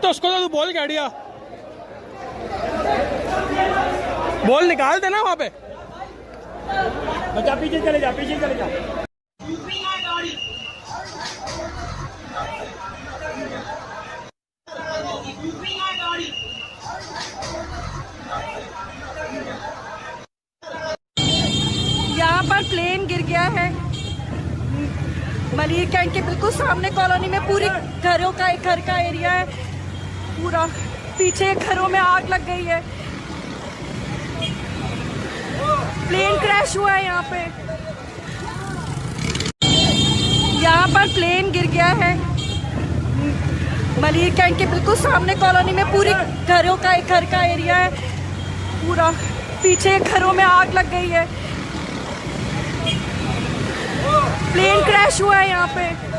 तो उसको तो तू बोल गाड़िया बोल निकाल देना वहां पे। बच्चा पीछे चले जा, पीछे चले जा। यहाँ पर प्लेन गिर गया है मलिर कैंट के बिल्कुल सामने कॉलोनी में। पूरी घरों का एक घर का एरिया है पूरा, पीछे घरों में आग लग गई है। प्लेन क्रैश हुआ है यहाँ पे। यहाँ पर प्लेन गिर गया है मलिर कैंट के बिल्कुल सामने कॉलोनी में। पूरी घरों का एक घर का एरिया है पूरा, पीछे घरों में आग लग गई है। प्लेन क्रैश हुआ है यहाँ पे।